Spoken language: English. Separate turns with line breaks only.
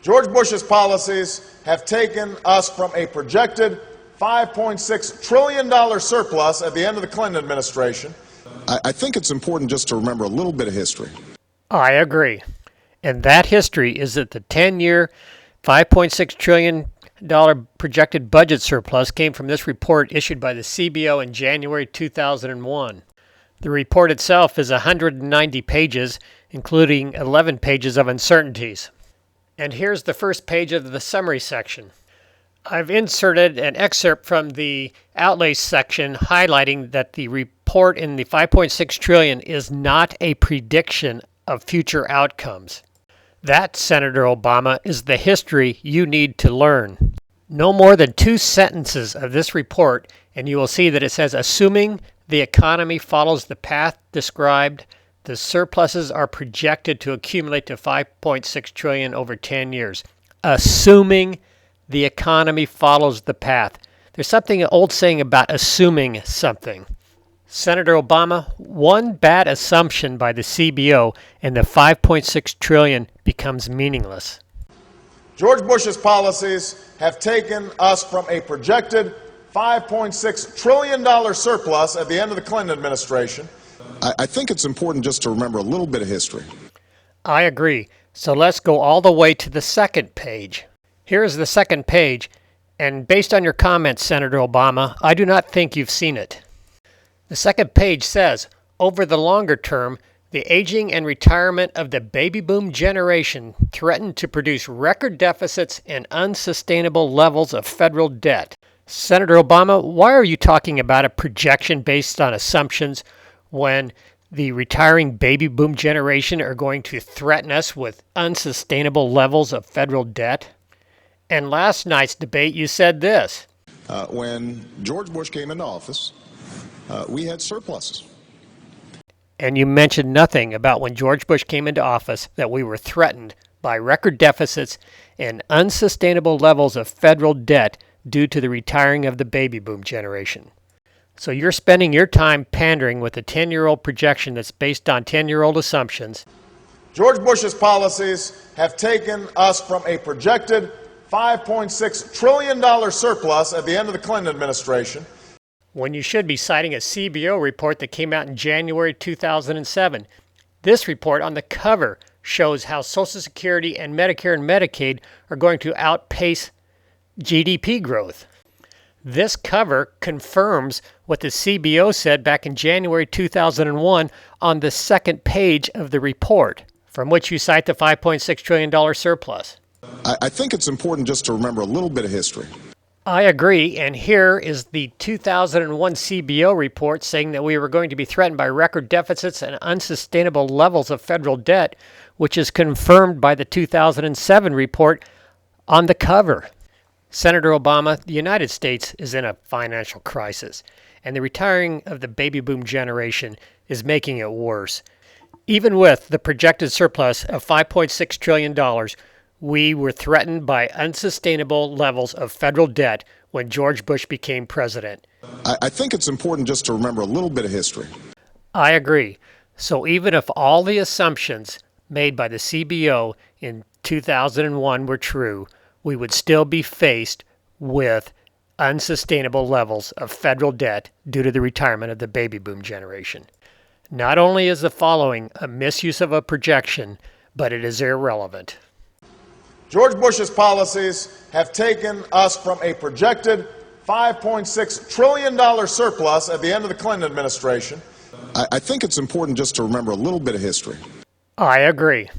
George Bush's policies have taken us from a projected $5.6 trillion surplus at the end of the Clinton administration.
I think it's important just to remember a little bit of history.
I agree. And that history is that the 10-year, $5.6 trillion projected budget surplus came from this report issued by the CBO in January 2001. The report itself is 190 pages, including 11 pages of uncertainties. And here's the first page of the summary section. I've inserted an excerpt from the outlays section highlighting that the report in the $5.6 trillion is not a prediction of future outcomes. That, Senator Obama, is the history you need to learn. No more than 2 sentences of this report, and you will see that it says, assuming the economy follows the path described, the surpluses are projected to accumulate to $5.6 trillion over 10 years. Assuming the economy follows the path. There's something an old saying about assuming something. Senator Obama, one bad assumption by the CBO and the $5.6 trillion becomes meaningless.
George Bush's policies have taken us from a projected $5.6 trillion surplus at the end of the Clinton administration.
I think it's important just to remember a little bit of history.
I agree. So let's go all the way to the second page. Here's the second page, and based on your comments, Senator Obama, I do not think you've seen it. The second page says, over the longer term, the aging and retirement of the baby boom generation threaten to produce record deficits and unsustainable levels of federal debt. Senator Obama, why are you talking about a projection based on assumptions when the retiring baby boom generation are going to threaten us with unsustainable levels of federal debt? And last night's debate, you said this.
When George Bush came into office, we had surpluses.
And you mentioned nothing about when George Bush came into office that we were threatened by record deficits and unsustainable levels of federal debt due to the retiring of the baby boom generation. So you're spending your time pandering with a 10-year-old projection that's based on 10-year-old assumptions.
George Bush's policies have taken us from a projected $5.6 trillion surplus at the end of the Clinton administration.
When you should be citing a CBO report that came out in January 2007. This report on the cover shows how Social Security and Medicare and Medicaid are going to outpace GDP growth. This cover confirms what the CBO said back in January 2001 on the second page of the report, from which you cite the $5.6 trillion surplus.
I think it's important just to remember a little bit of history.
I agree, and here is the 2001 CBO report saying that we were going to be threatened by record deficits and unsustainable levels of federal debt, which is confirmed by the 2007 report on the cover. Senator Obama, the United States is in a financial crisis, and the retiring of the baby boom generation is making it worse. Even with the projected surplus of $5.6 trillion, we were threatened by unsustainable levels of federal debt when George Bush became president.
I think it's important just to remember a little bit of history.
I agree. So even if all the assumptions made by the CBO in 2001 were true, we would still be faced with unsustainable levels of federal debt due to the retirement of the baby boom generation. Not only is the following a misuse of a projection, but it is irrelevant.
George Bush's policies have taken us from a projected $5.6 trillion surplus at the end of the Clinton administration.
I think it's important just to remember a little bit of history.
I agree.